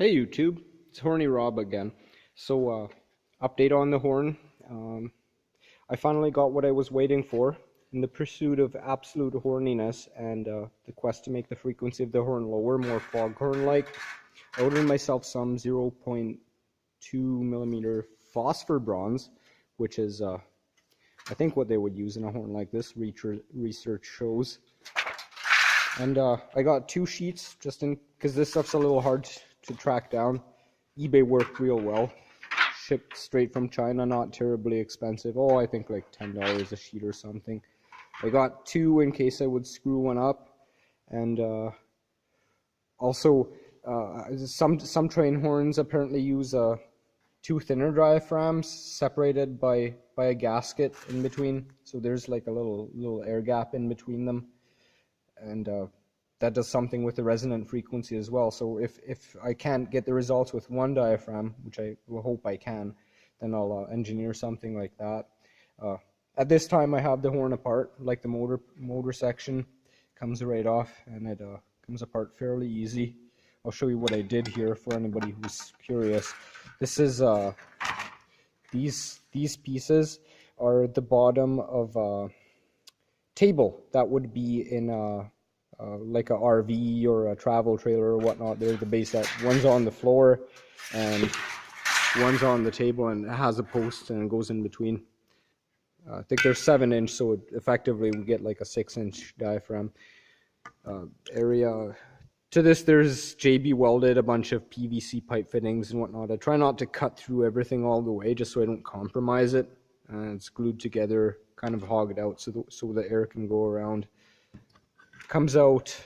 Hey YouTube, it's Horny Rob again. So, update on the horn. I finally got what I was waiting for. In the pursuit of absolute horniness and the quest to make the frequency of the horn lower, more foghorn-like, I ordered myself some 0.2 millimeter phosphor bronze, which is, I think, what they would use in a horn like this, research shows. And I got 2 sheets, just in because this stuff's a little hard to track down. eBay worked real well. Shipped straight from China, not terribly expensive. Oh, I think like $10 a sheet or something. I got 2 in case I would screw one up. And also, some train horns apparently use 2 thinner diaphragms separated by a gasket in between. So there's like a little air gap in between them. And that does something with the resonant frequency as well. So if I can't get the results with one diaphragm, which I will hope I can, then I'll engineer something like that. At this time, I have the horn apart, like the motor section comes right off, and it comes apart fairly easy. I'll show you what I did here for anybody who's curious. This is these pieces are the bottom of a table that would be in like a RV or a travel trailer or whatnot. They're the base that one's on the floor and one's on the table, and it has a post and it goes in between. I think they're 7-inch, so effectively we get like a 6-inch diaphragm area. To this, there's JB welded a bunch of PVC pipe fittings and whatnot. I try not to cut through everything all the way, just so I don't compromise it. It's glued together, kind of hogged out, so the air can go around. Comes out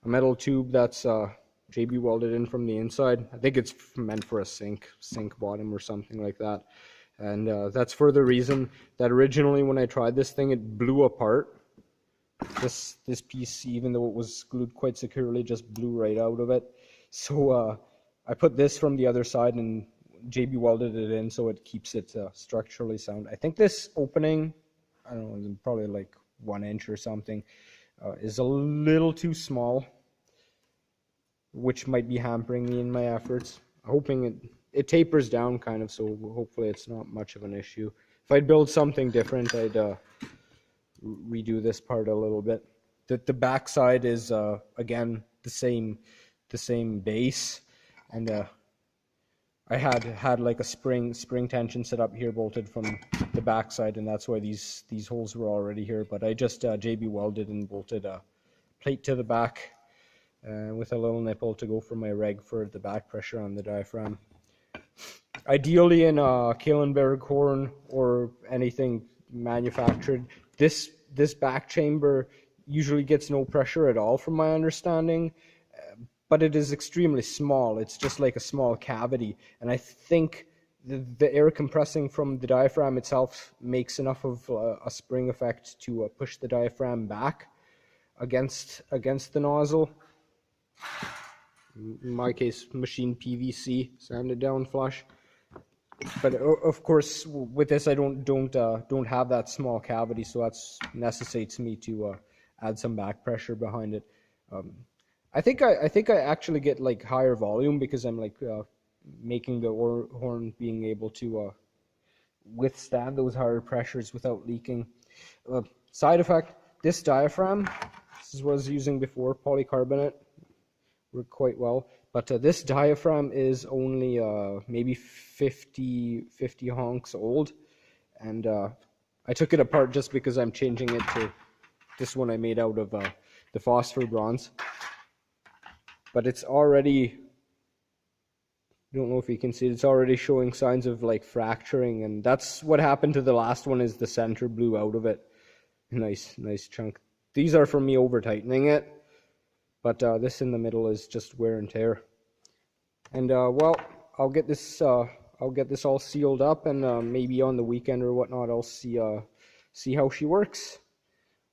a metal tube that's JB welded in from the inside. I think it's meant for a sink bottom or something like that. And that's for the reason that originally when I tried this thing, it blew apart. This piece, even though it was glued quite securely, just blew right out of it. So I put this from the other side and JB welded it in so it keeps it structurally sound. I think this opening, I don't know, probably like 1 inch or something, is a little too small, which might be hampering me in my efforts. Hoping it tapers down kind of, so hopefully it's not much of an issue. If I'd build something different, I'd redo this part a little bit. The back side is again the same base, and I had like a spring tension set up here bolted from the back side, and that's why these holes were already here. But I just JB welded and bolted a plate to the back with a little nipple to go for my reg for the back pressure on the diaphragm. Ideally in a Kahlenberg horn or anything manufactured, this back chamber usually gets no pressure at all from my understanding, but it is extremely small. It's just like a small cavity, and I think the air compressing from the diaphragm itself makes enough of a spring effect to push the diaphragm back against the nozzle. In my case, machined PVC, sanded down flush. But of course, with this, I don't have that small cavity, so that necessitates me to add some back pressure behind it. I think I actually get like higher volume because I'm like making the horn being able to withstand those higher pressures without leaking. Side effect: this diaphragm, this is what I was using before, polycarbonate, worked quite well. But this diaphragm is only maybe 50 honks old, and I took it apart just because I'm changing it to this one I made out of the phosphor bronze. But it's already, I don't know if you can see it, it's already showing signs of like fracturing, and that's what happened to the last one, is the center blew out of it. Nice chunk. These are from me over tightening it. But this in the middle is just wear and tear. And well, I'll get this all sealed up, and maybe on the weekend or whatnot, I'll see how she works.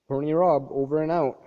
Horny Rob, over and out.